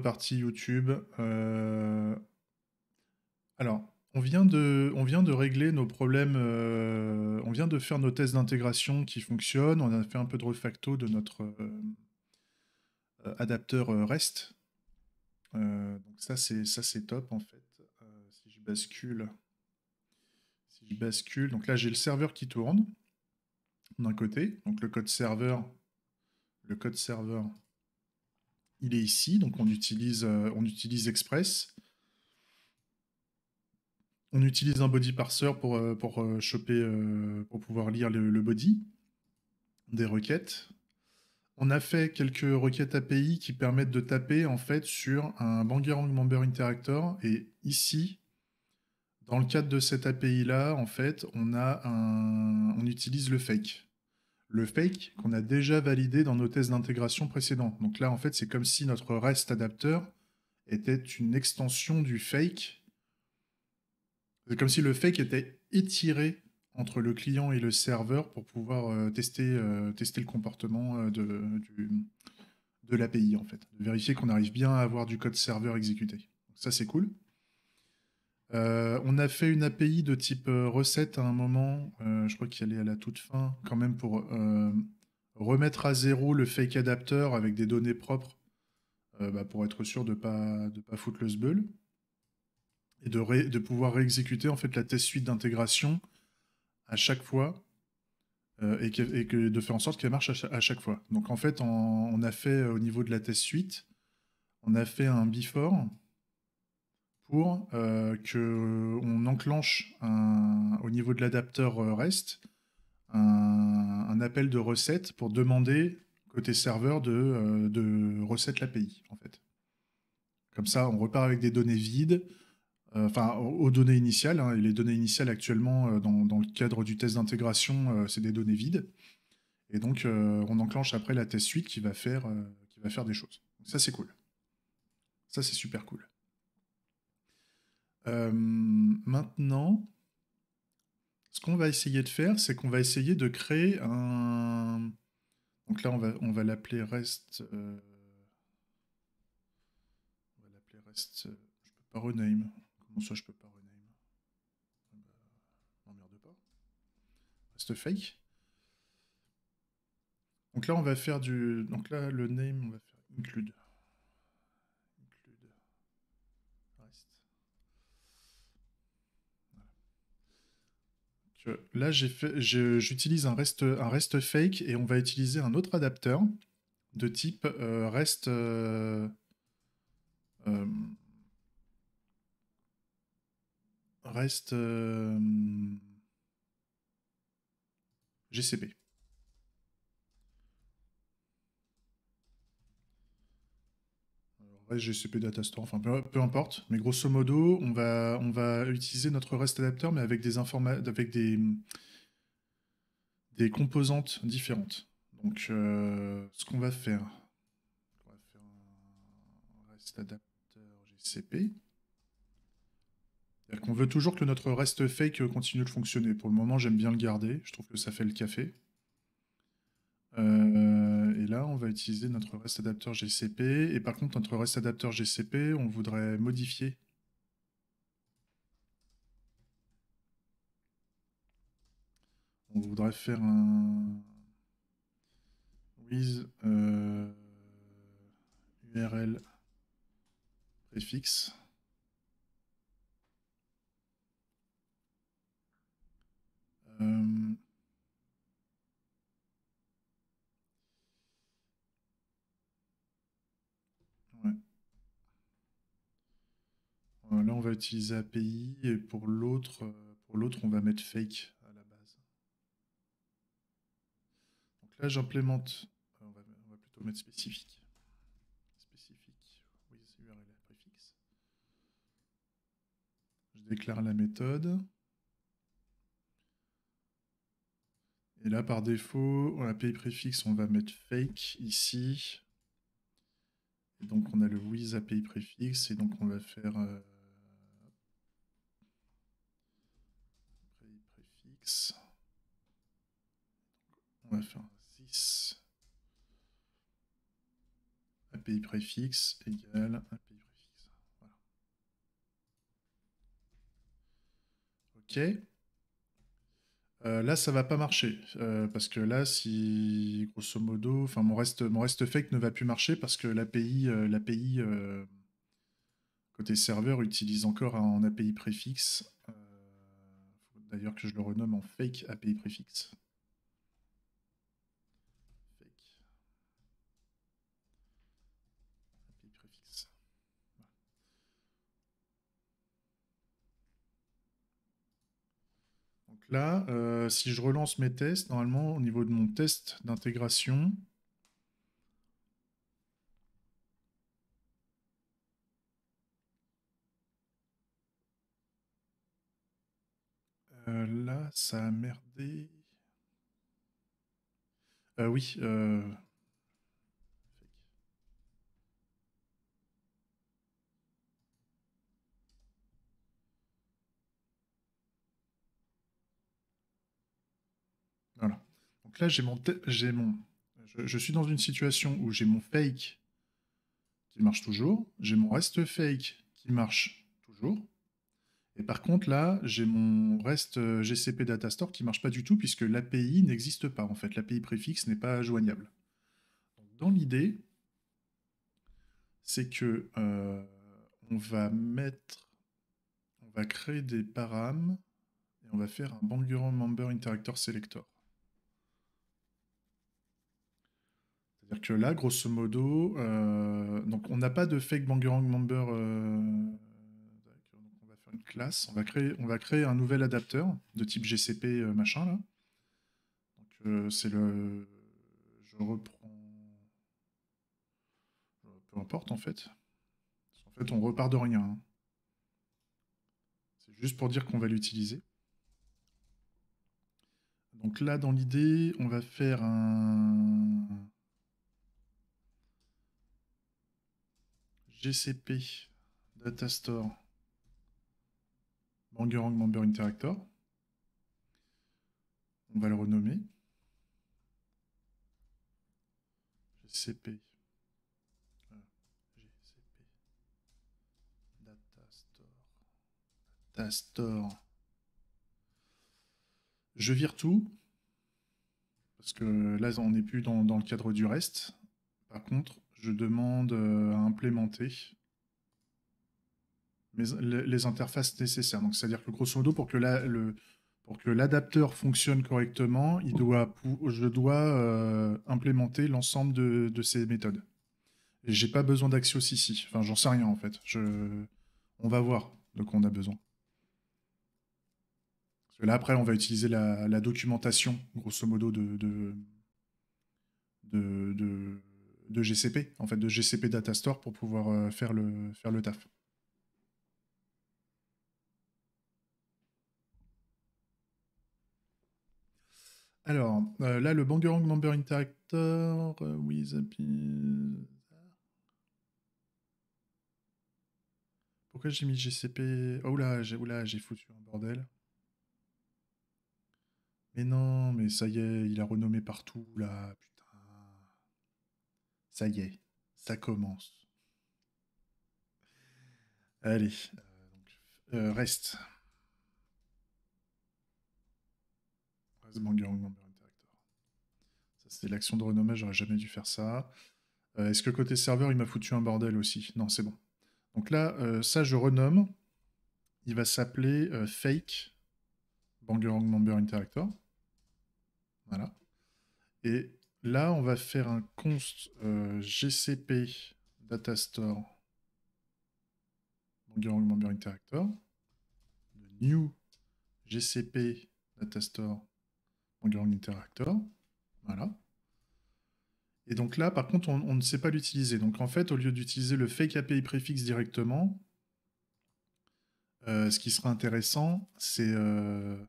partie YouTube. Alors, on vient de régler nos problèmes. On vient de faire nos tests d'intégration qui fonctionnent. On a fait un peu de refacto de notre adapteur REST. Donc ça c'est top en fait. Si je bascule, donc là j'ai le serveur qui tourne d'un côté. Donc le code serveur, il est ici. Donc on utilise Express. On utilise un body parser pour choper, pour pouvoir lire le body des requêtes. On a fait quelques requêtes API qui permettent de taper en fait sur un Banger Member Interactor. Et ici, dans le cadre de cette API là, en fait, on utilise le fake. Le fake qu'on a déjà validé dans nos tests d'intégration précédents. Donc là, en fait, c'est comme si notre REST adapteur était une extension du fake. C'est comme si le fake était étiré entre le client et le serveur pour pouvoir tester le comportement de l'API, en fait. De vérifier qu'on arrive bien à avoir du code serveur exécuté. Donc ça, c'est cool. On a fait une API de type recette à un moment, je crois qu'il est à la toute fin, quand même, pour remettre à zéro le fake adapteur avec des données propres, pour être sûr de pas foutre le sbeul, et de pouvoir réexécuter en fait la test suite d'intégration à chaque fois, et de faire en sorte qu'elle marche à chaque fois. Donc en fait, on a fait au niveau de la test suite, on a fait un before pour que on enclenche au niveau de l'adapteur REST un appel de recette pour demander côté serveur de reset l'API en fait. Comme ça, on repart avec des données vides, enfin aux données initiales, hein, et les données initiales actuellement dans le cadre du test d'intégration, c'est des données vides. Et donc on enclenche après la test suite qui va faire des choses. Donc, ça c'est cool. Ça c'est super cool. Maintenant, ce qu'on va essayer de faire, c'est qu'on va essayer de créer un. Donc là, on va l'appeler REST. On va l'appeler REST. Je peux pas rename. Comment ça, je peux pas rename? N'emmerde pas. REST fake. Donc là, on va faire du. Donc là, le name, on va faire include. Include REST. Là, j'utilise un REST fake et on va utiliser un autre adapteur de type REST. Euh, REST GCP. REST GCP Datastore, enfin peu importe. Mais grosso modo, on va utiliser notre REST adapter, mais avec des composantes différentes. Donc, ce qu'on va faire, on va faire un REST adapter GCP. C'est-à-dire qu'on veut toujours que notre REST fake continue de fonctionner. Pour le moment, j'aime bien le garder. Je trouve que ça fait le café. Et là, on va utiliser notre REST adapter GCP. Et par contre, notre REST adapter GCP, on voudrait modifier. On voudrait faire un with URL préfixe. Euh, ouais. Là, on va utiliser API et pour l'autre, on va mettre fake à la base. Donc là, j'implémente. On va plutôt mettre spécifique. Spécifique with URL préfixe. Je déclare la méthode. Et là, par défaut, API préfixe, on va mettre fake ici. Et donc, on a le with API préfixe. Et donc, on va faire API préfixe. On va faire this API préfixe égale API préfixe. Voilà. Ok. Là, ça va pas marcher. Parce que là, si, grosso modo, enfin, mon reste fake ne va plus marcher parce que l'API côté serveur utilise encore un API préfixe. Faut d'ailleurs que je le renomme en fake API préfixe. Fake API préfixe. Donc là, si je relance mes tests, normalement, au niveau de mon test d'intégration, là, ça a merdé. Oui. Voilà. Donc là, je suis dans une situation où j'ai mon fake qui marche toujours, j'ai mon reste fake qui marche toujours, et par contre là, j'ai mon reste GCP Data Store qui marche pas du tout puisque l'API n'existe pas en fait, l'API préfixe n'est pas joignable. Donc, dans l'idée, c'est que on va créer des params et on va faire un Banguran Member Interactor Selector. C'est-à-dire que là, grosso modo, donc on n'a pas de fake Bangerang Member. Donc on va faire une classe, on va créer un nouvel adapteur de type GCP machin là. Donc c'est le, je reprends, peu importe en fait. En fait, on repart de rien, hein. C'est juste pour dire qu'on va l'utiliser. Donc là, dans l'idée, on va faire un GCP Data Store Bangerang Member Interactor. On va le renommer GCP. GCP Data Store. Data Store. Je vire tout. Parce que là, on n'est plus dans le cadre du reste. Par contre, je demande à implémenter les interfaces nécessaires. Donc, c'est-à-dire que grosso modo, pour que l'adapteur fonctionne correctement, je dois implémenter l'ensemble de ces méthodes. Et j'ai pas besoin d'Axios ici. Enfin, j'en sais rien en fait. On va voir de quoi on a besoin. Parce que là, après, on va utiliser la documentation, grosso modo, de GCP, en fait, de GCP Data Store pour pouvoir faire le taf. Alors, là, le Bangerang Member Interactor, with API. Pourquoi j'ai mis GCP? Oh là, j'ai foutu un bordel. Mais non, mais ça y est, il a renommé partout, là, putain. Ça y est, ça commence. Allez, reste. Reste Bangerang Member Interactor. Ça, c'était l'action de renommage, j'aurais jamais dû faire ça. Est-ce que côté serveur, il m'a foutu un bordel aussi? Non, c'est bon. Donc là, ça, je renomme. Il va s'appeler Fake Bangerang Member Interactor. Voilà. Et là, on va faire un const GCP Data Store Bangerang Member Interactor. Le new GCP Data Store Bangerang Interactor. Voilà. Et donc là, par contre, on ne sait pas l'utiliser. Donc en fait, au lieu d'utiliser le fake API préfixe directement, ce qui sera intéressant, c'est de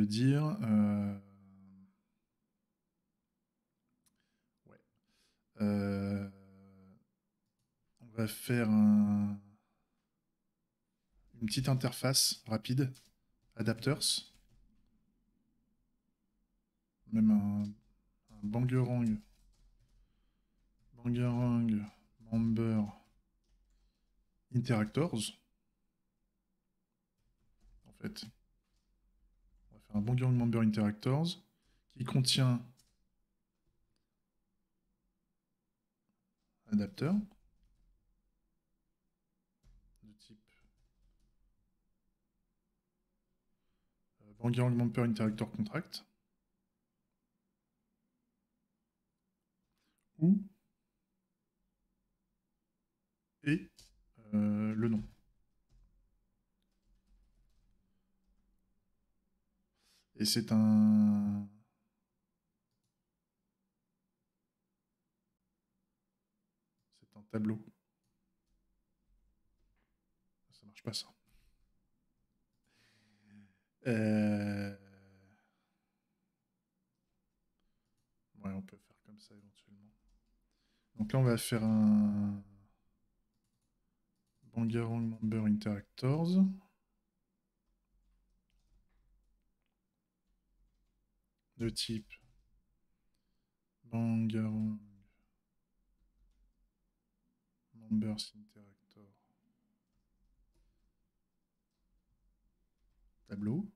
dire... ouais. On va faire une petite interface rapide, adapters, même un Bangerang Bangarang member interactors. En fait, on va faire un Bangarang member interactors qui contient adapteur de type Bangarang member interactor contract ou et le nom. Et c'est un tableau. Ça marche pas ça. Ouais, on peut faire comme ça éventuellement. Donc là, on va faire un Bangarang member interactors. De type Bangarang members interactor tableau.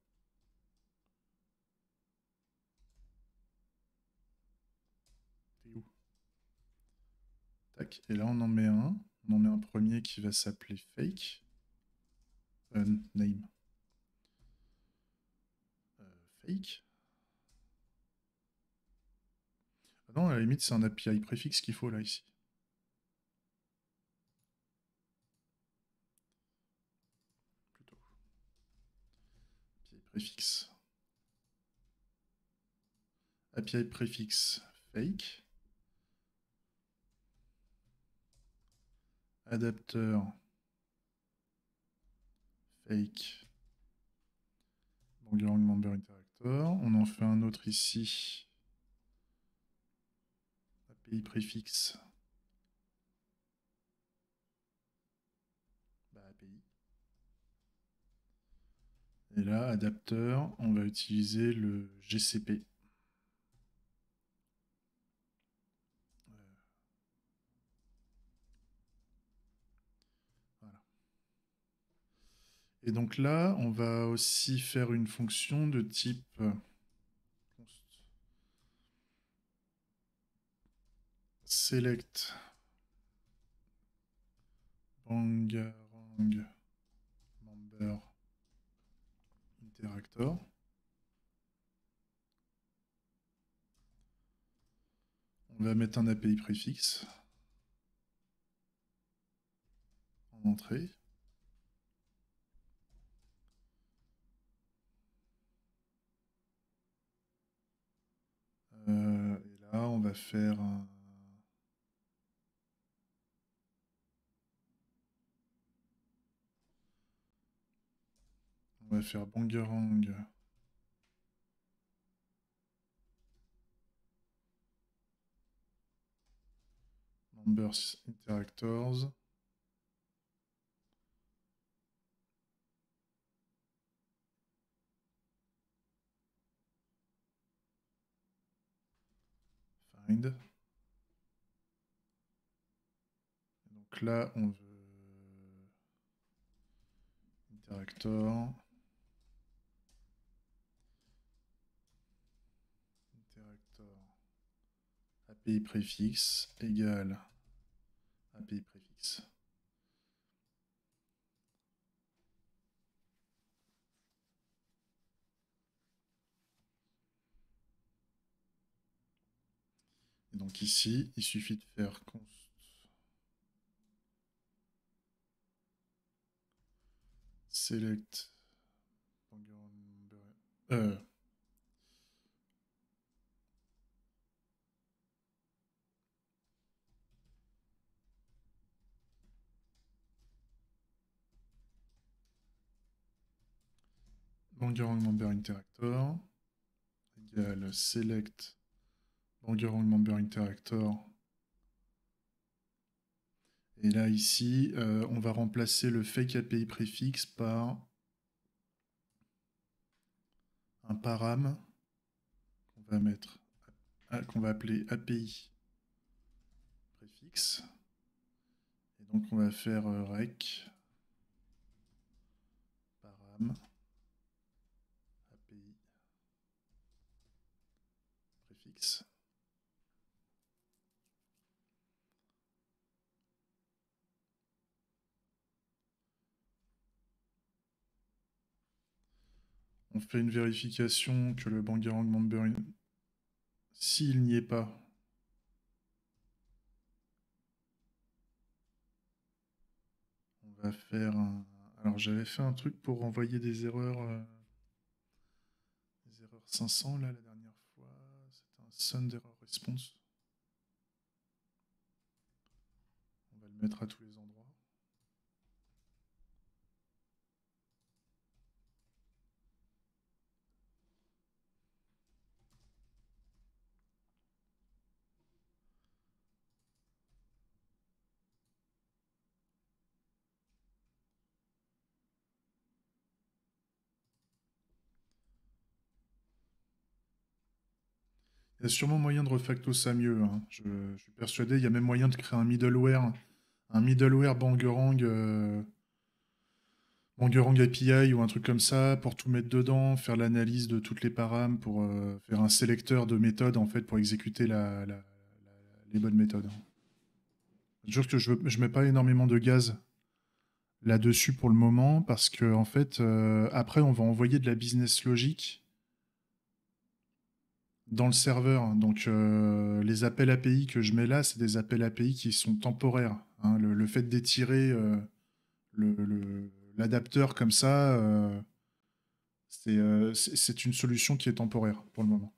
T'es où? Tac. Et là, on en met un. On en met un premier qui va s'appeler fake. Name. Fake. Ah non, à la limite, c'est un API préfixe qu'il faut là, ici. Plutôt. API préfixe. API préfixe fake. Adapteur fake. Bangarang member interactor. On en fait un autre ici. API préfixe. API. Et là, adapteur, on va utiliser le GCP. Voilà. Et donc là, on va aussi faire une fonction de type select Bangarang member interactor. On va mettre un API préfixe en entrée. Et là, on va faire un... On va faire Bangarang members interactors. Find. Et donc là, on veut interactor. API préfixe égale API préfixe. Et donc ici, il suffit de faire const select Bangarang member interactor égale select Bangarang member interactor. Et là, ici, on va remplacer le fake API préfixe par un param qu'on va mettre, qu'on va appeler API préfixe. préfixe. Et donc on va faire rec param API préfixe. On fait une vérification que le Bangarang member, s'il n'y est pas, on va faire un... Alors j'avais fait un truc pour envoyer des erreurs 500 là la dernière fois. C'était un send error response. On va le mettre à tous les endroits. Il y a sûrement moyen de refacto ça mieux, hein. Je suis persuadé, il y a même moyen de créer un middleware Bangerang, Bangerang API ou un truc comme ça pour tout mettre dedans, faire l'analyse de toutes les params pour faire un sélecteur de méthodes en fait pour exécuter les bonnes méthodes. Je jure que je mets pas énormément de gaz là-dessus pour le moment parce que en fait après on va envoyer de la business logic dans le serveur. Donc les appels API que je mets là, c'est des appels API qui sont temporaires, hein. Le fait d'étirer l'adapteur comme ça, c'est une solution qui est temporaire pour le moment.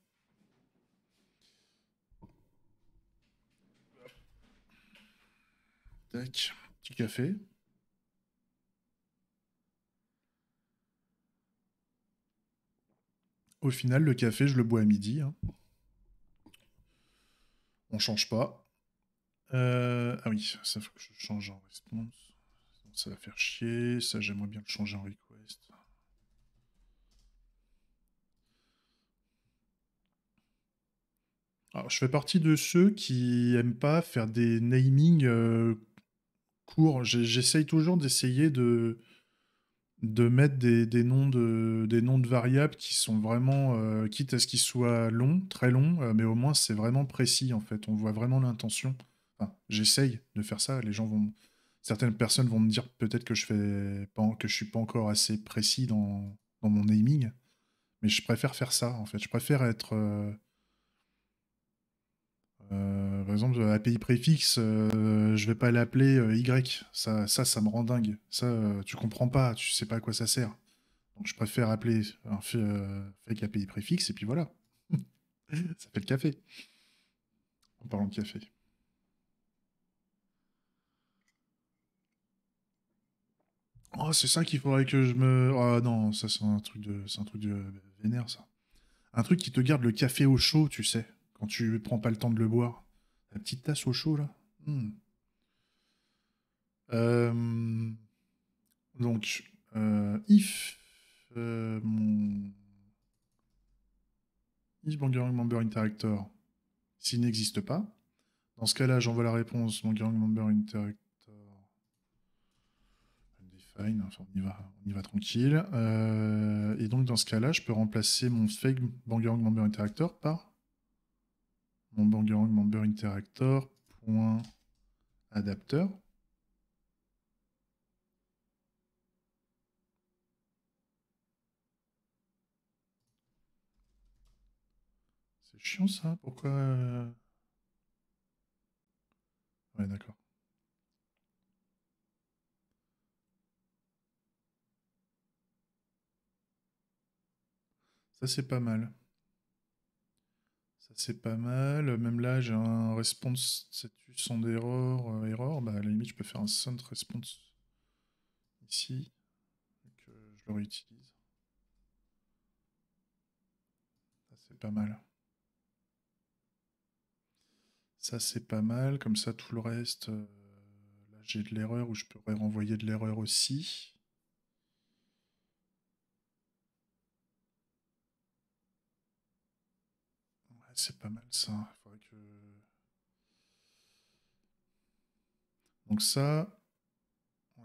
Tac, petit café. Au final, le café, je le bois à midi, hein. On change pas. Ah oui, ça faut que je change en response. Sinon, ça va faire chier. Ça, j'aimerais bien le changer en request. Alors, je fais partie de ceux qui aiment pas faire des namings courts. J'essaye toujours d'essayer de mettre des noms de variables qui sont vraiment, quitte à ce qu'ils soient longs, très longs, mais au moins c'est vraiment précis en fait. On voit vraiment l'intention. Enfin, j'essaye de faire ça. Certaines personnes vont me dire peut-être que que je suis pas encore assez précis dans mon naming, mais je préfère faire ça en fait. Je préfère être, par exemple, API préfixe, je vais pas l'appeler Y. Ça me rend dingue. Ça, tu comprends pas, tu sais pas à quoi ça sert. Donc je préfère appeler un fake API préfixe et puis voilà. Ça fait le café. En parlant de café. Oh, c'est ça qu'il faudrait que je me. Ah non, ça c'est un truc de vénère ça. Un truc qui te garde le café au chaud, tu sais, quand tu prends pas le temps de le boire. La petite tasse au chaud là. Hmm. Euh, donc, if mon if Bangarang Member Interactor s'il n'existe pas, dans ce cas-là, j'envoie la réponse Bangarang Member Interactor. Fine, enfin, on y va tranquille. Et donc dans ce cas-là, je peux remplacer mon fake Bangarang Member Interactor par mon Bangarang Member Interactor point adapteur. C'est chiant ça, pourquoi Ouais, d'accord. Ça c'est pas mal. Ça c'est pas mal. Même là, j'ai un response status sans error. Error. Bah, à la limite, je peux faire un sound response ici. Que je le réutilise. Ça c'est pas mal. Ça, c'est pas mal. Comme ça, tout le reste, là, j'ai de l'erreur ou je pourrais renvoyer de l'erreur aussi. Ouais, c'est pas mal ça. Il faudrait que... Donc ça... Ouais,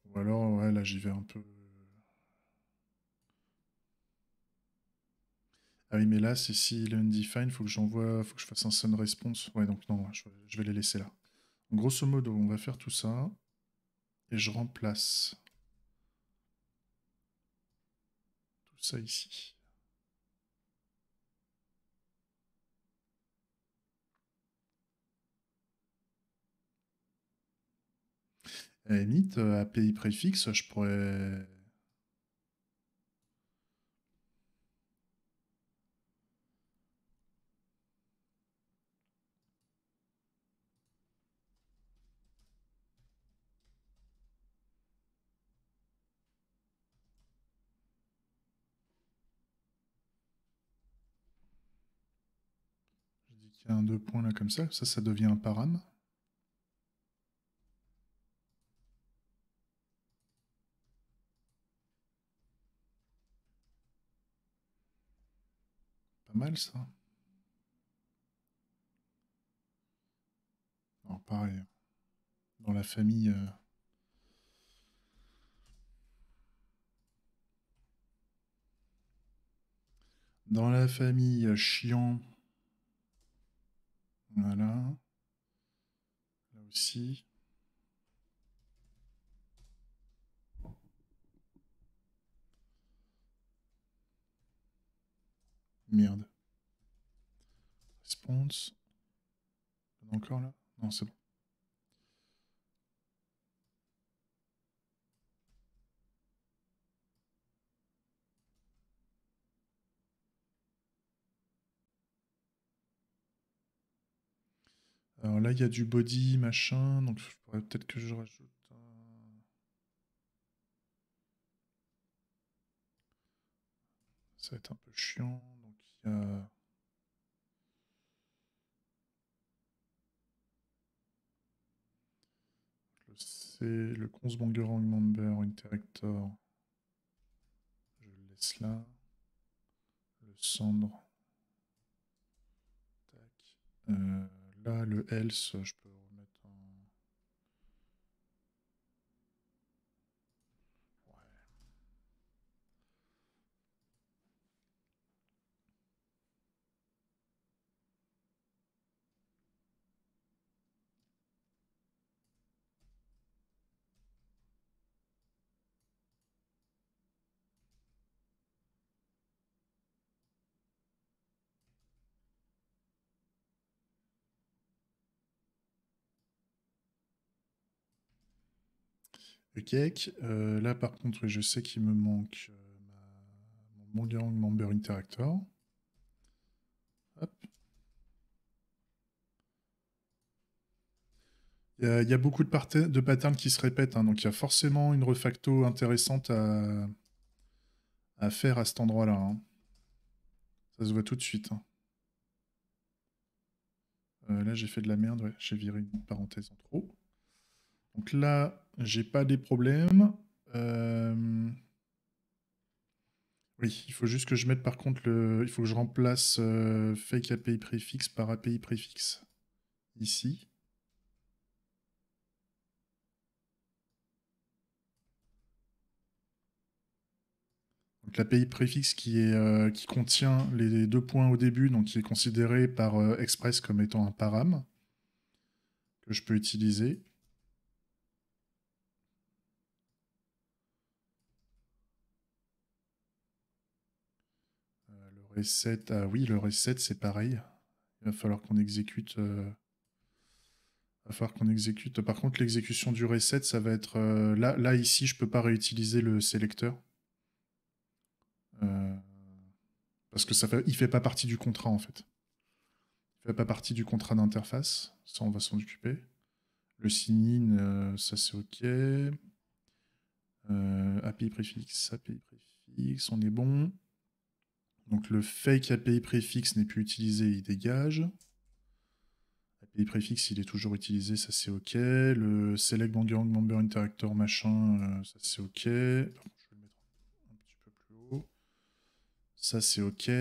ou alors, ouais, là j'y vais un peu... Ah oui, mais là, c'est si le undefined, faut que j'envoie, faut que je fasse un sun response. Ouais, donc non, je vais les laisser là. Grosso modo, on va faire tout ça. Et je remplace tout ça ici. À la limite, API préfixe, je pourrais... Je dis qu'il y a un 2 points là comme ça devient un param. Pas mal ça. Non, pareil. Dans la famille... Dans la famille chiant. Voilà. Là aussi. Merde. Response. Encore là? Non, c'est bon. Alors là, il y a du body, machin, donc je pourrais peut-être que je rajoute un... Ça va être un peu chiant. Donc il y a... Le C, le Consbangerang Member Interactor. Je le laisse là. Le cendre. Tac. Là, le else, je peux remettre un... Ouais. Ok. Là, par contre, je sais qu'il me manque mon Bangerang Member Interactor. Hop. Il y a beaucoup de patterns qui se répètent, hein, donc il y a forcément une refacto intéressante à faire à cet endroit-là, hein. Ça se voit tout de suite, hein. Là, j'ai fait de la merde, ouais, j'ai viré une parenthèse en trop. Donc là, j'ai pas des problèmes. Oui, il faut juste que je mette par contre le... Il faut que je remplace fake API préfixe par API préfixe. Ici. Donc l'API préfixe qui contient les 2 points au début, donc qui est considéré par Express comme étant un param que je peux utiliser. Le reset, ah oui, le reset c'est pareil. Il va falloir qu'on exécute... va falloir qu'on exécute. Par contre, l'exécution du reset, ça va être... là, ici, je peux pas réutiliser le sélecteur. Parce que il fait pas partie du contrat, en fait. Il fait pas partie du contrat d'interface. Ça, on va s'en occuper. Le sign-in, ça c'est OK. API préfixe, on est bon. Donc le fake API préfixe n'est plus utilisé, il dégage. l'API préfixe, il est toujours utilisé, ça c'est OK. Le select member interactor machin, ça c'est OK. Par contre, je vais le mettre un petit peu plus haut. Ça c'est OK.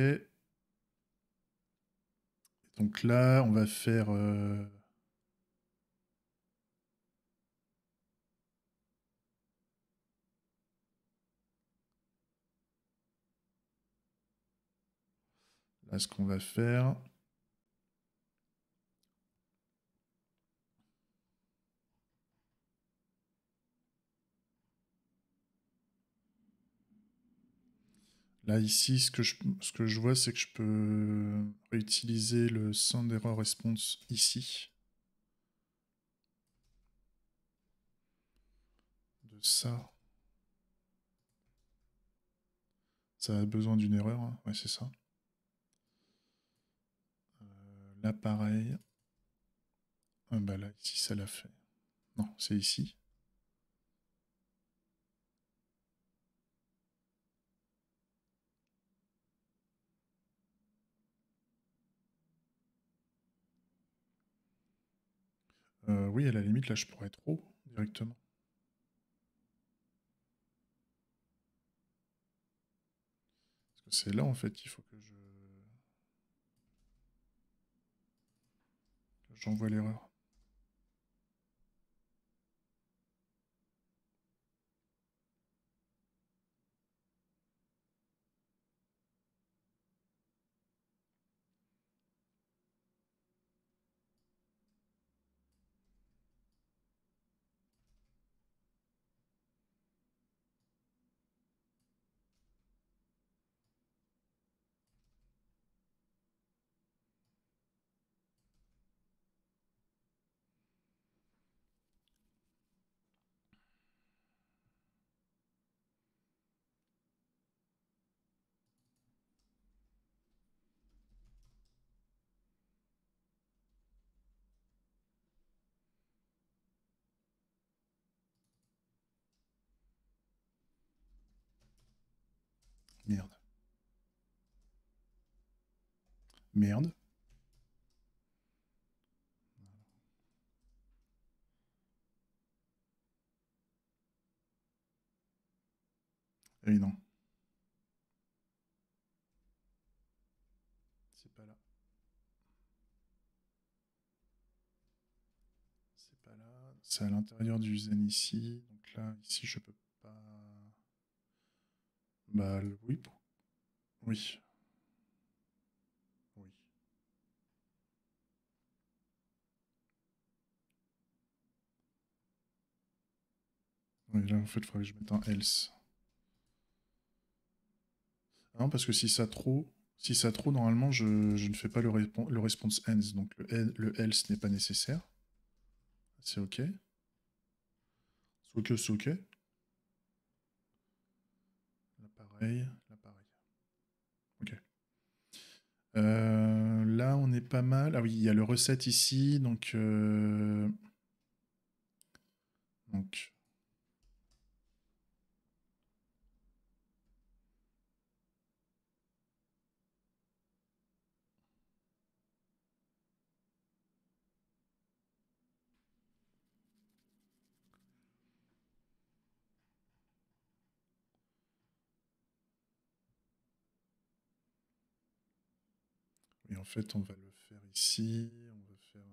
Donc là, on va faire... Là, ce qu'on va faire... Là, ici, ce que je vois, c'est que je peux réutiliser le sound error response ici. De ça. Ça a besoin d'une erreur, hein. Ouais, c'est ça. Là, pareil. Ah bah là, ici, ça l'a fait. Non, c'est ici. Oui, à la limite, là, je pourrais trop directement. Parce que c'est là, en fait, qu'il faut que j'envoie l'erreur. Merde. Merde. Eh non. C'est pas là. C'est pas là. C'est à l'intérieur du zen ici. Donc là, ici, je peux pas... Bah oui. Oui. Oui. Oui, là, en fait, il faudrait que je mette un else. Non, parce que si ça trop, normalement, je ne fais pas le response ends. Donc le else n'est pas nécessaire. C'est OK. C'est OK. Là, pareil. Là, pareil. OK. Là, on est pas mal. Ah oui, il y a le recette ici. Donc et en fait, on va le faire ici. On va faire un...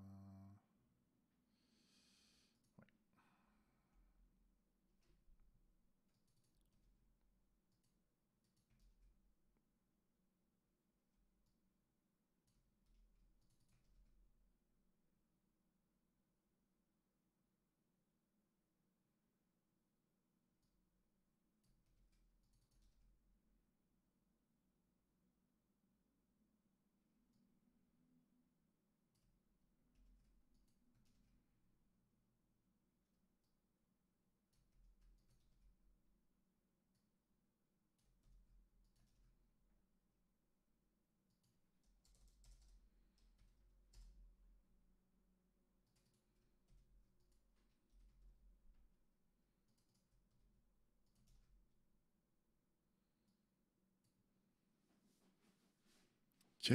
OK.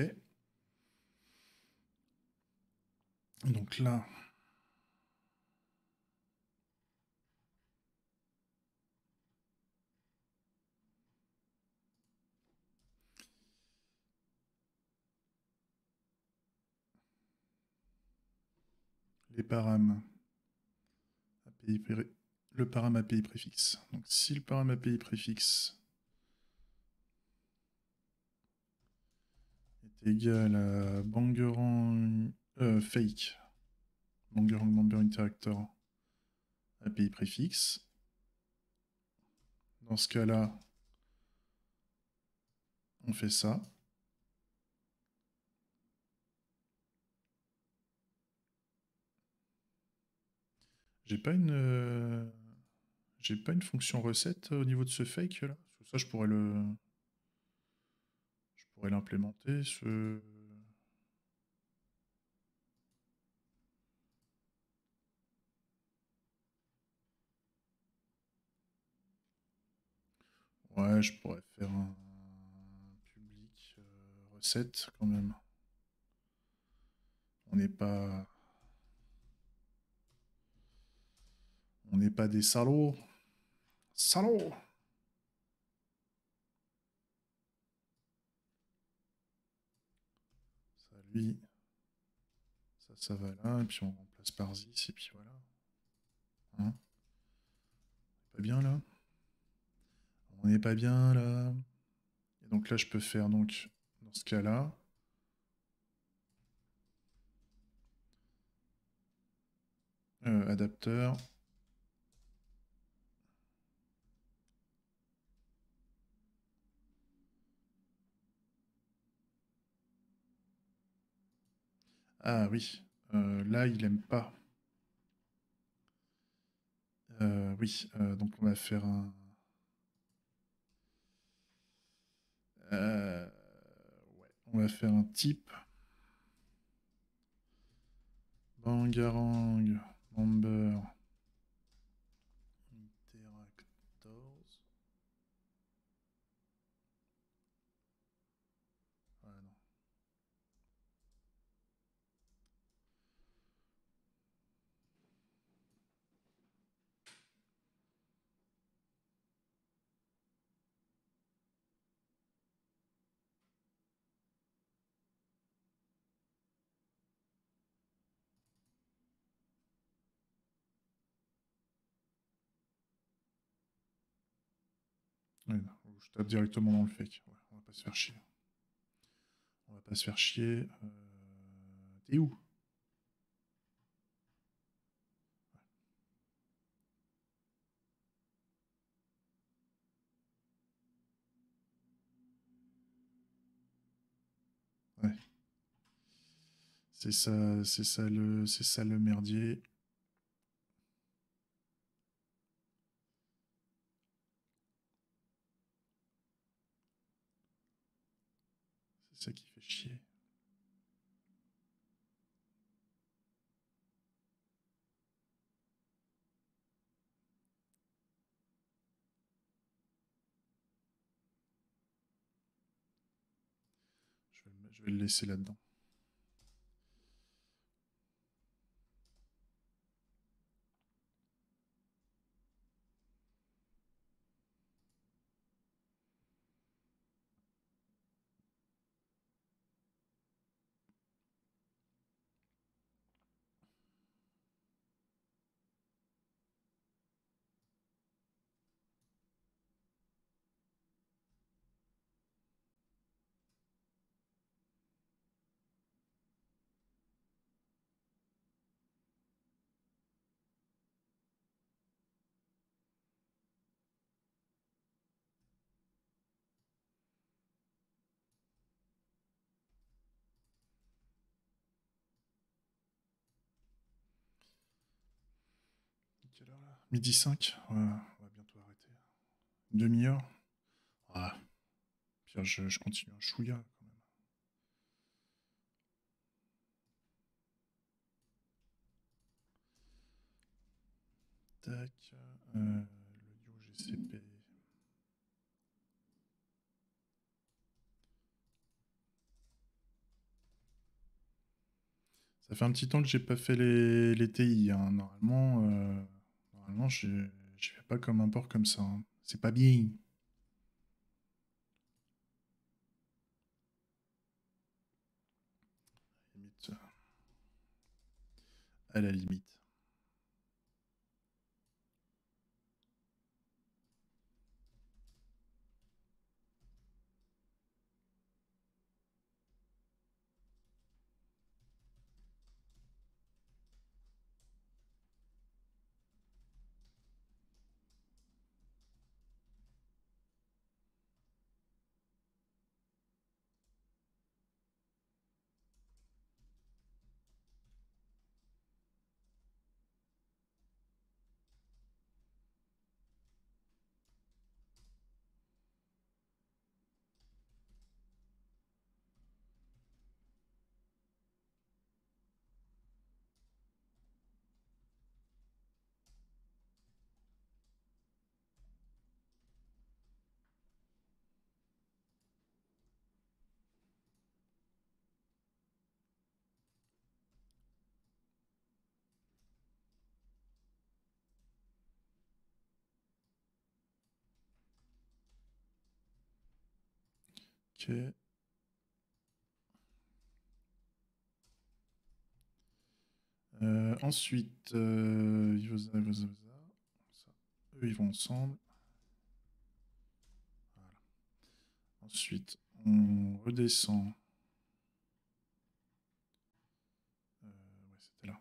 Donc là, les params API le param API préfixe. Donc si le param API préfixe est égal à Bangerang fake, Bangerang member interactor API préfixe, dans ce cas-là, on fait ça. J'ai pas une j'ai pas une fonction recette au niveau de ce fake là. Ça je pourrais l'implémenter ce. Ouais, je pourrais faire un public recette quand même. On n'est pas des salauds. Salauds. Ça lui ça va là et puis on remplace par this et puis voilà. Hein, pas bien là. On n'est pas bien là. Et donc là je peux faire donc dans ce cas-là adapteur. Ah oui, là il aime pas. Oui, donc on va faire un. Ouais, on va faire un type. Bangarang member interactors. Ah non. Ouais, non, je tape directement dans le fake. Ouais, on va pas se faire chier. On va pas se faire chier. T'es où? Ouais. C'est ça le merdier. C'est ça qui fait chier. Je vais le laisser là-dedans. Quelle heure là? Midi 5. Ouais, on va bientôt arrêter. Une demi-heure. Ah. Puis je continue un chouïa quand même. Tac. L'audio GCP. Ça fait un petit temps que j'ai pas fait les TI, hein. Normalement, je fais pas comme un porc comme ça, hein. C'est pas bien. Limite, à la limite. Ok. Ensuite, ça, eux, ils vont ensemble. Voilà. Ensuite, on redescend. Ouais, c'était là.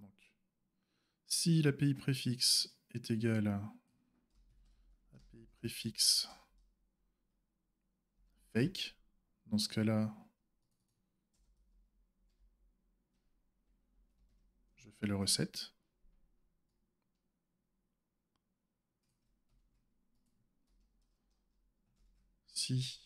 Donc, si l'API préfixe est égal à API préfixe fake, dans ce cas-là, je fais le reset. Si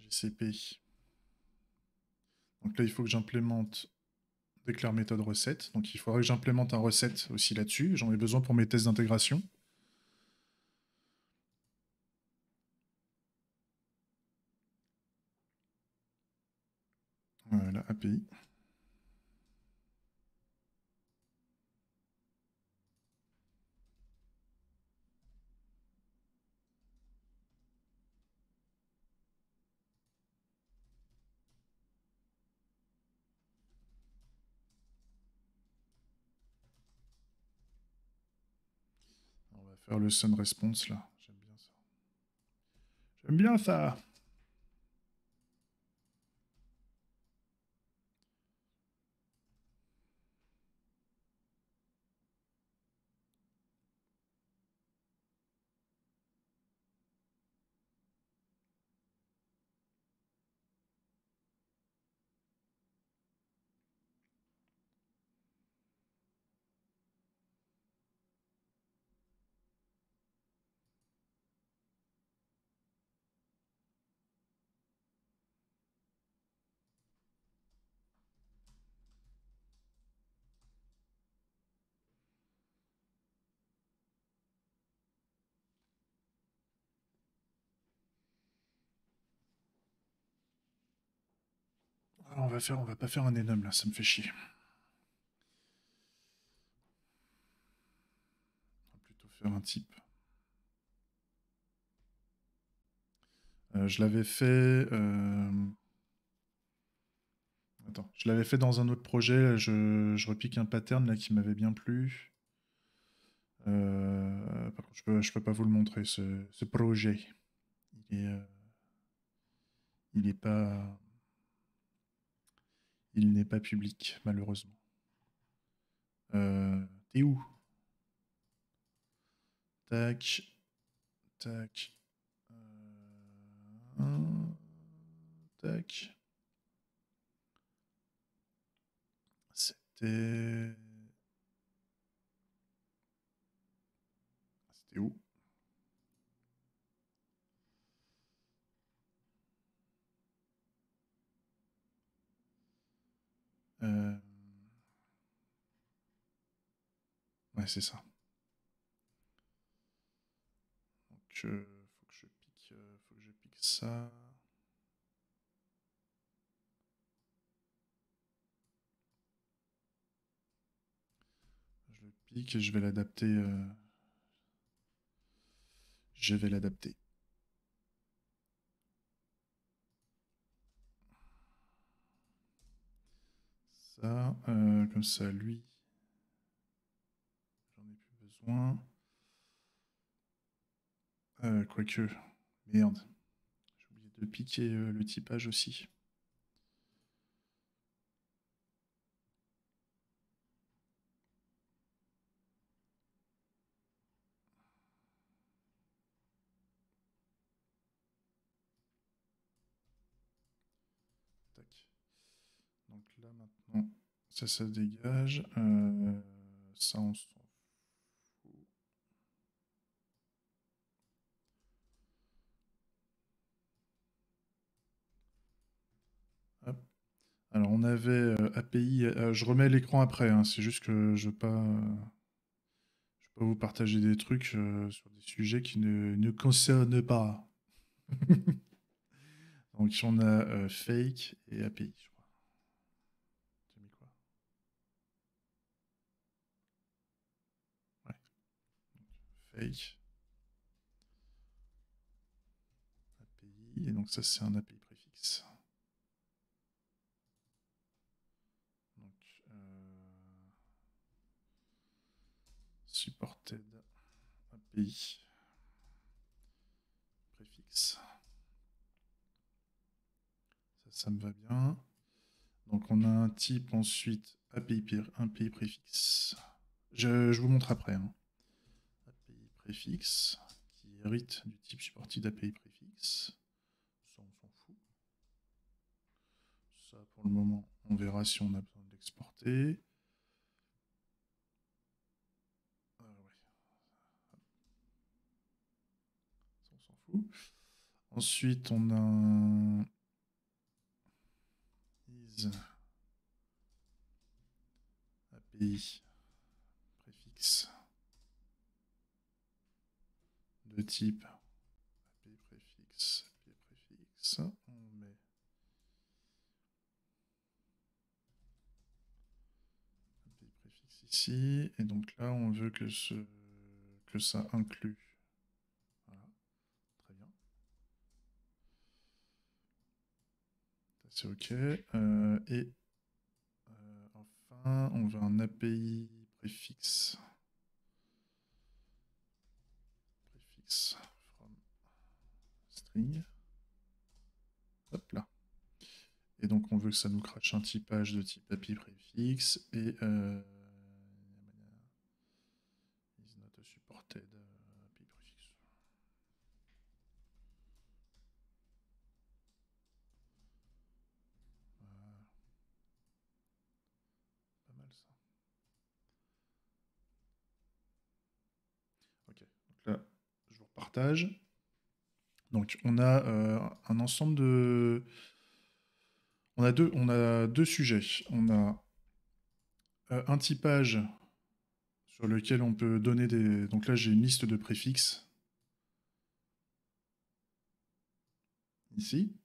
GCP. Donc là, il faut que j'implémente déclare méthode recette. Donc il faudrait que j'implémente un recette aussi là-dessus. J'en ai besoin pour mes tests d'intégration. Voilà, API. On va faire le sun response là. J'aime bien ça. J'aime bien ça. Alors, on va pas faire un enum là, ça me fait chier. On va plutôt faire un type. Je l'avais fait. Attends, je l'avais fait dans un autre projet. Là, je repique un pattern là qui m'avait bien plu. Par contre, je peux pas vous le montrer, ce projet. Il est, il est pas, il n'est pas public, malheureusement. T'es où? Tac, tac, tac. C'était T'es où? Ouais, c'est ça. Donc, faut que je pique ça. Je le pique et je vais l'adapter. Je vais l'adapter. Ça, comme ça, lui, j'en ai plus besoin. Quoique, merde, j'ai oublié de piquer le typage aussi. Tac. Donc là maintenant, ça dégage. Ça, on s'en fout. Hop. Alors on avait API. Je remets l'écran après. Hein, c'est juste que je veux pas vous partager des trucs sur des sujets qui ne concernent pas. Donc on a fake et API, je crois. Tu as mis quoi? Ouais. Fake. API. Et donc ça c'est un API préfixe. Donc supported API préfixe. Ça me va bien. Donc on a un type ensuite API préfixe. Je vous montre après. Hein. API préfixe qui hérite du type supported API préfixe. Ça on s'en fout. Ça pour le moment on verra si on a besoin d'exporter. Ouais. Ça on s'en fout. Ensuite on a un is API préfixe de type API préfixe. On met API préfixe ici. Et donc là, on veut que ça inclut. Voilà. Très bien. C'est OK. Et enfin, on veut un API préfixe. Préfixe from string. Hop là. Et donc, on veut que ça nous crache un typage de type API préfixe et is not supported API préfixe. Pas mal ça. Ok. Donc là, je vous repartage. Donc, on a un ensemble de. On a deux sujets. On a un typage sur lequel on peut donner des. Donc là, j'ai une liste de préfixes ici.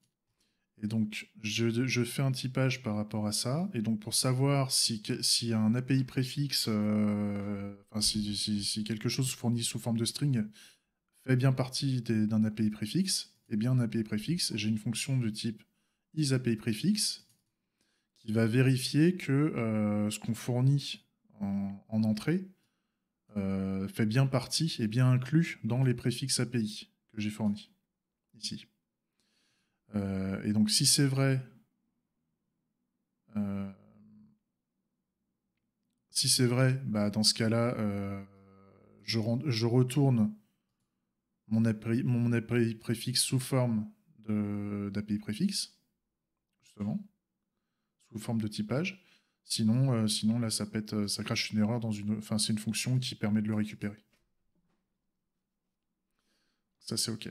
Et donc, je fais un typage par rapport à ça. Et donc, pour savoir si un API préfixe, enfin, si quelque chose fourni sous forme de string fait bien partie d'un API préfixe, et bien un API préfixe, j'ai une fonction de type isAPI préfixe qui va vérifier que ce qu'on fournit en entrée fait bien partie et bien inclus dans les préfixes API que j'ai fournis ici. Et donc si c'est vrai, bah, dans ce cas-là, je retourne mon API préfixe sous forme d'API préfixe, justement, sous forme de typage. Sinon là, ça crache une erreur dans une. Enfin, c'est une fonction qui permet de le récupérer. Ça, c'est OK.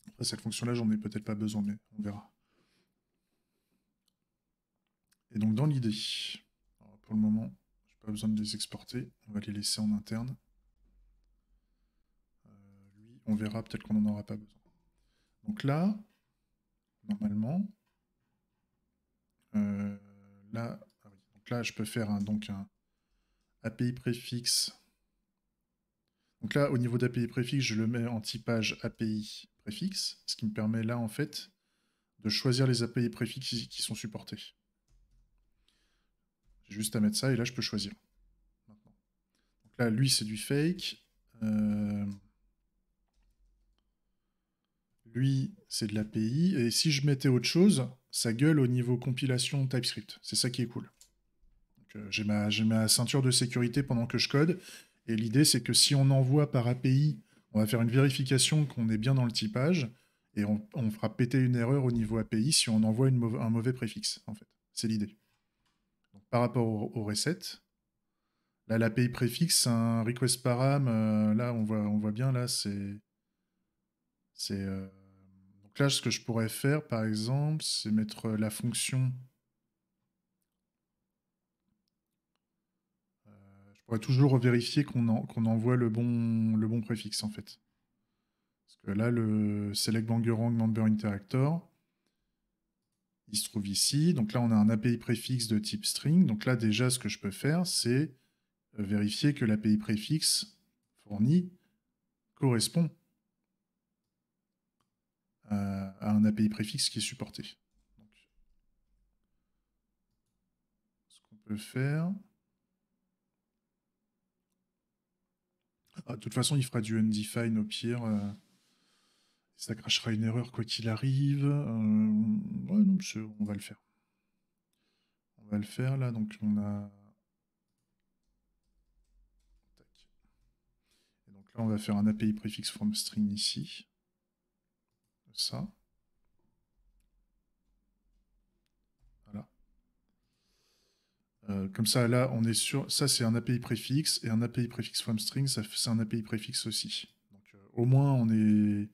Après, cette fonction-là, j'en ai peut-être pas besoin, mais on verra. Et donc, dans l'idée, pour le moment, j'ai pas besoin de les exporter. On va les laisser en interne. Lui, on verra, peut-être qu'on n'en aura pas besoin. Donc là, normalement, là, ah oui, donc là, je peux faire un API préfixe. Donc là, au niveau d'API préfixe, je le mets en typage API préfixe, ce qui me permet là, en fait, de choisir les API préfixes qui sont supportés. J'ai juste à mettre ça, et là, je peux choisir. Maintenant. Donc là, lui, c'est du fake. Lui, c'est de l'API. Et si je mettais autre chose, ça gueule au niveau compilation TypeScript. C'est ça qui est cool. J'ai ma ceinture de sécurité pendant que je code. Et l'idée, c'est que si on envoie par API, on va faire une vérification qu'on est bien dans le typage. Et on fera péter une erreur au niveau API si on envoie un mauvais préfixe, en fait. C'est l'idée. Par rapport au reset, là, l'API préfixe, c'est un request param. Là, on voit bien, là, c'est... Donc là, ce que je pourrais faire, par exemple, c'est mettre la fonction... Je pourrais toujours vérifier qu'on envoie le bon préfixe, en fait. Parce que là, le select bangerang member interactor, il se trouve ici. Donc là, on a un API préfixe de type string. Donc là, déjà, ce que je peux faire, c'est vérifier que l'API préfixe fourni correspond à un API préfixe qui est supporté. Donc, ce qu'on peut faire... Ah, de toute façon, il fera du undefined au pire. Ça crachera une erreur quoi qu'il arrive. Ouais, non, on va le faire. On va le faire là. Donc on a. Tac. Et donc là, on va faire un API préfixe from string ici. Ça. Voilà. Comme ça, là, on est sûr. Ça, c'est un API préfixe. Et un API préfixe from string, c'est un API préfixe aussi. Donc au moins, on est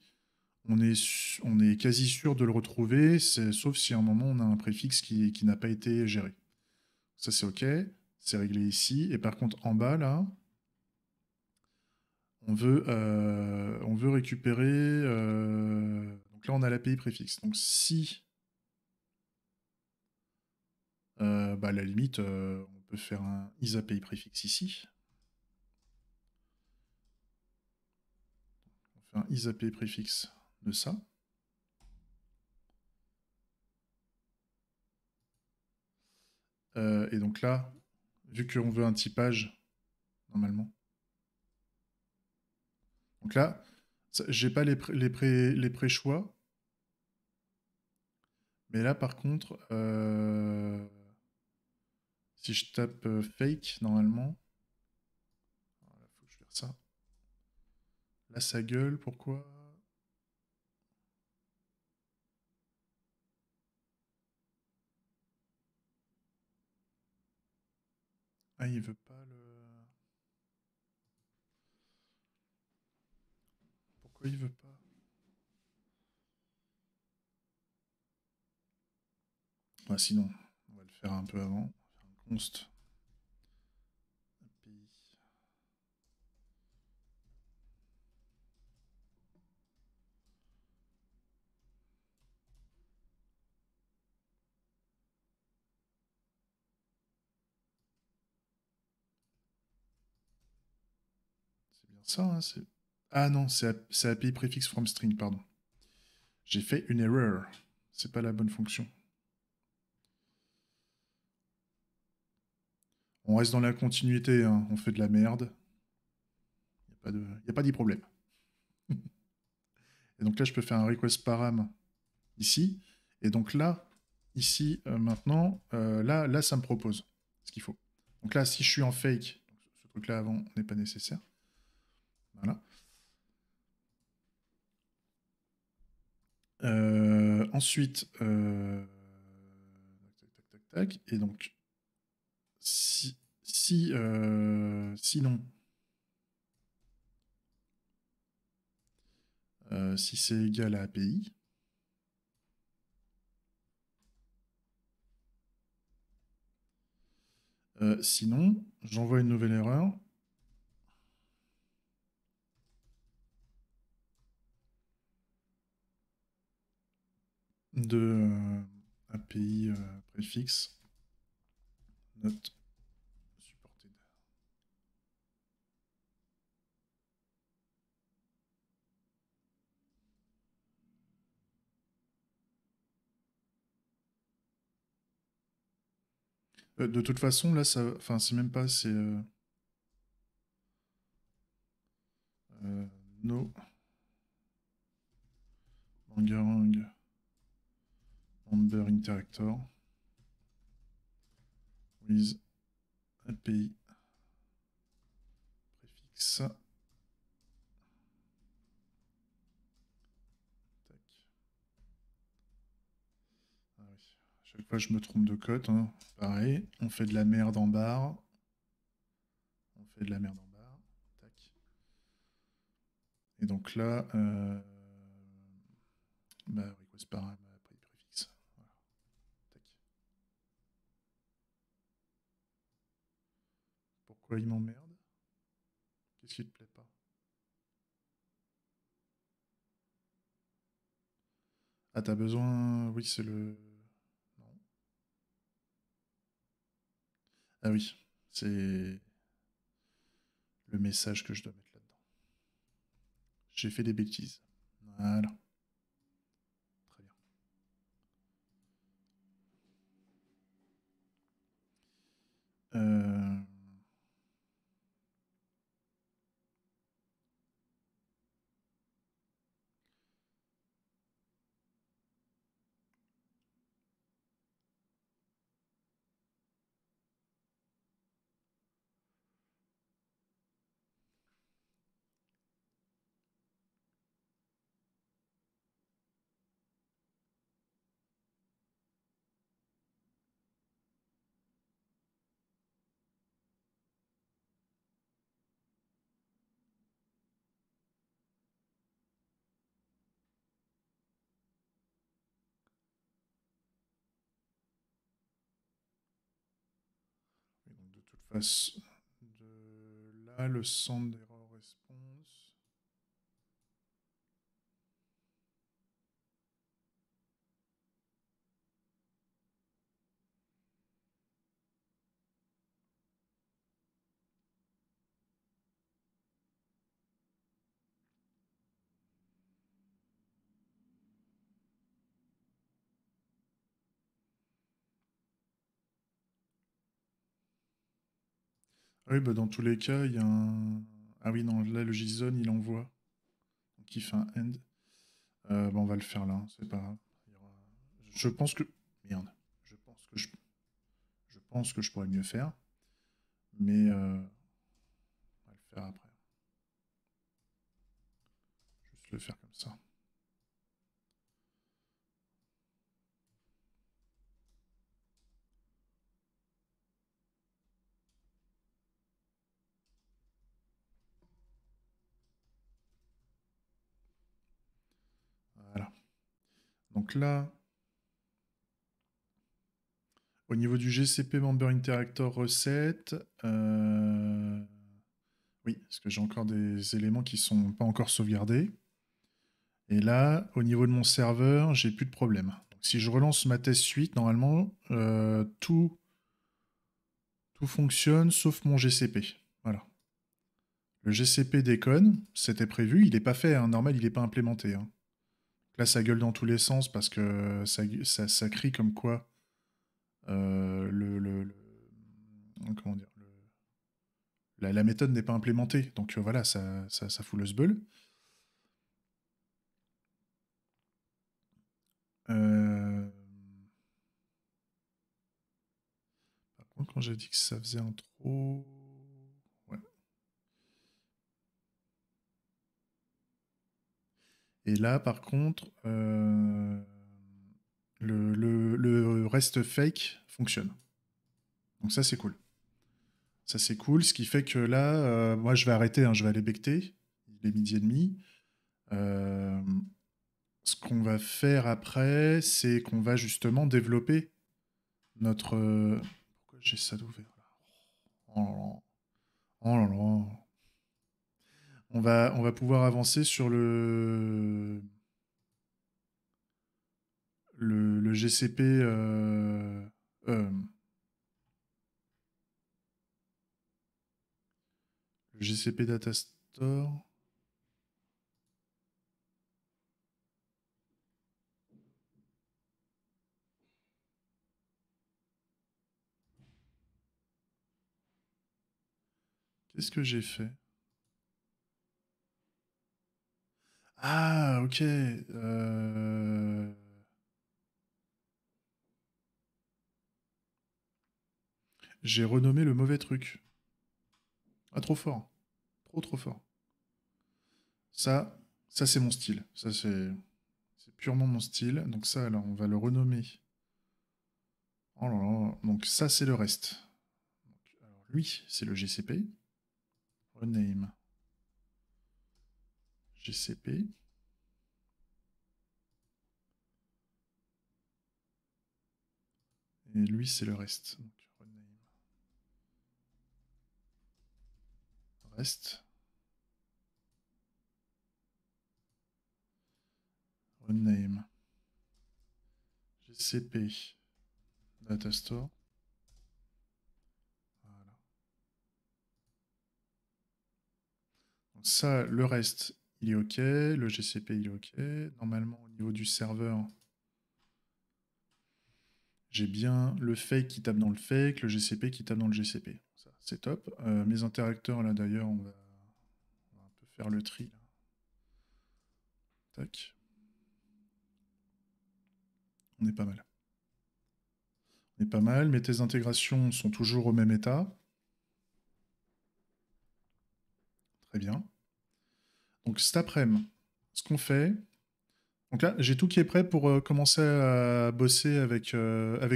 quasi sûr de le retrouver, sauf si à un moment on a un préfixe qui n'a pas été géré. Ça c'est OK, c'est réglé ici. Et par contre en bas là, on veut récupérer... donc là on a l'API préfixe. Donc si, à la limite, on peut faire un isAPI préfixe ici. On fait un isAPI préfixe de ça. Et donc là, vu qu'on veut un typage, normalement. Donc là, j'ai pas les pré-choix. Mais là, par contre, si je tape fake, normalement, il faut que je fasse ça. Là, ça gueule, pourquoi? Ah, il veut pas le... Pourquoi il veut pas? Ah, sinon, on va le faire un peu avant. On va faire un const API. C'est bien ça, hein, c'est... Ah non, c'est API préfixe from string, pardon. J'ai fait une erreur. C'est pas la bonne fonction. On reste dans la continuité, hein. On fait de la merde. Il n'y a pas de problème. Et donc là, je peux faire un request param ici. Et donc là, ici, maintenant, là, ça me propose ce qu'il faut. Donc là, si je suis en fake, ce truc-là avant n'est pas nécessaire. Voilà. Ensuite, tac, tac, tac, tac. Et donc, si Sinon, si c'est égal à API, sinon, j'envoie une nouvelle erreur. De API préfixe not supported. De toute façon, là, ça, enfin, c'est même pas, c'est no Bangarang Member Interactor with API préfixe. Tac. Ah oui. À chaque fois, je me trompe de code. Hein. Pareil, on fait de la merde en barre. On fait de la merde en barre. Tac. Et donc là, bah, request par préfixe. Voilà. Tac. Pourquoi il m'emmerde? Qu'est-ce qui te plaît pas? Ah, t'as besoin. Oui, c'est le. Non. Ah oui, c'est le message que je dois mettre là-dedans. J'ai fait des bêtises. Voilà. Très bien. Euh... Donc de toute façon, de là, le centre d'erreur response. Ah oui, bah dans tous les cas, il y a un. Ah oui, non, là, le JSON, il envoie. Donc il fait un end. Bah, on va le faire là, hein, c'est pas grave. Il y aura- Je pense que. Merde. Je pense que je pense que je pourrais mieux faire. Mais on va le faire après. Juste le faire comme ça. Voilà. Donc là, au niveau du GCP Member Interactor recette, oui, parce que j'ai encore des éléments qui sont pas encore sauvegardés. Et là, au niveau de mon serveur, j'ai plus de problème. Donc, si je relance ma test suite, normalement, tout fonctionne sauf mon GCP. Voilà. Le GCP déconne, c'était prévu, il n'est pas fait, hein. Normal, il n'est pas implémenté. Hein. Là, ça gueule dans tous les sens parce que ça crie comme quoi comment dire, la méthode n'est pas implémentée. Donc voilà, ça fout le sbeul. Euh, Par contre, quand j'ai dit que ça faisait un trop... Ouais. Et là, par contre, le reste fake fonctionne. Donc ça, c'est cool. Ça, c'est cool. Ce qui fait que là, moi, je vais arrêter, hein, je vais aller becter. Il est 12h30. Euh, Ce qu'on va faire après, c'est qu'on va justement développer notre... Pourquoi j'ai ça d'ouvert là? Oh là là. Oh là là. On va pouvoir avancer sur le GCP... euh, le GCP Data Store. Qu'est-ce que j'ai fait? Ah, ok. J'ai renommé le mauvais truc. Ah, trop fort. Trop, trop fort. Ça, ça c'est mon style. Ça, c'est purement mon style. Donc ça, alors, on va le renommer. Oh là là. Donc ça, c'est le reste. Alors, lui, c'est le GCP. Rename. GCP. Et lui, c'est le reste. Donc, rename. Reste. Rename. GCP. Data Store. Voilà. Donc ça, le reste, il est OK. Le GCP, il est OK. Normalement, au niveau du serveur, j'ai bien le fake qui tape dans le fake, le GCP qui tape dans le GCP. Ça, c'est top. Mes interacteurs, là, d'ailleurs, on va un peu faire le tri. Là. Tac. On est pas mal. On est pas mal. Mais tes intégrations sont toujours au même état. Très bien. Donc, cet après-midi, ce qu'on fait... Donc là, j'ai tout qui est prêt pour commencer à bosser avec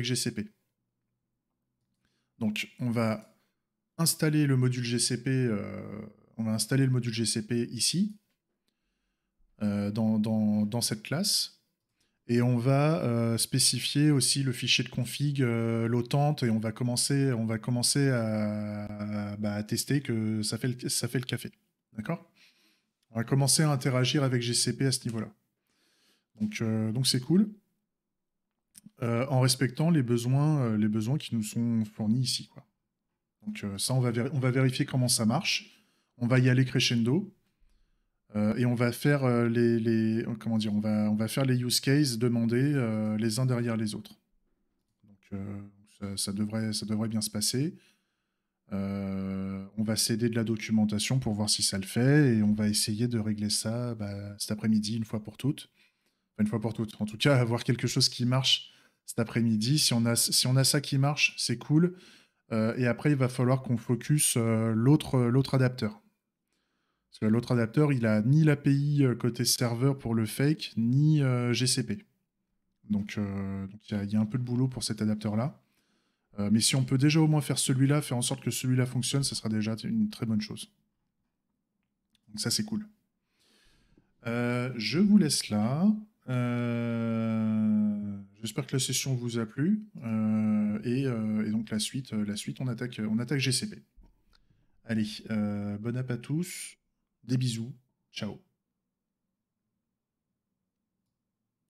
GCP. Donc, on va installer le module GCP, on va installer le module GCP ici, dans cette classe. Et on va spécifier aussi le fichier de config, l'authent, et on va commencer à tester que ça fait le café. D'accord? On va commencer à interagir avec GCP à ce niveau-là. Donc c'est cool, en respectant les besoins qui nous sont fournis ici, quoi. Donc ça, on va vérifier comment ça marche. On va y aller crescendo. Et on va faire comment dire, on va faire les use cases demandés les uns derrière les autres. Donc ça devrait bien se passer. On va s'aider de la documentation pour voir si ça le fait et on va essayer de régler ça cet après-midi une fois pour toutes. Enfin, une fois pour toutes. En tout cas, avoir quelque chose qui marche cet après-midi. Si on a ça qui marche, c'est cool. Et après, il va falloir qu'on focus l'autre adapteur. Parce que l'autre adapteur, il a ni l'API côté serveur pour le fake, ni GCP. Donc il y a un peu de boulot pour cet adapteur-là. Mais si on peut déjà au moins faire celui-là, faire en sorte que celui-là fonctionne, ça sera déjà une très bonne chose. Donc ça, c'est cool. Je vous laisse là. J'espère que la session vous a plu. Et donc la suite, on attaque GCP. Allez, bon app à tous. Des bisous. Ciao.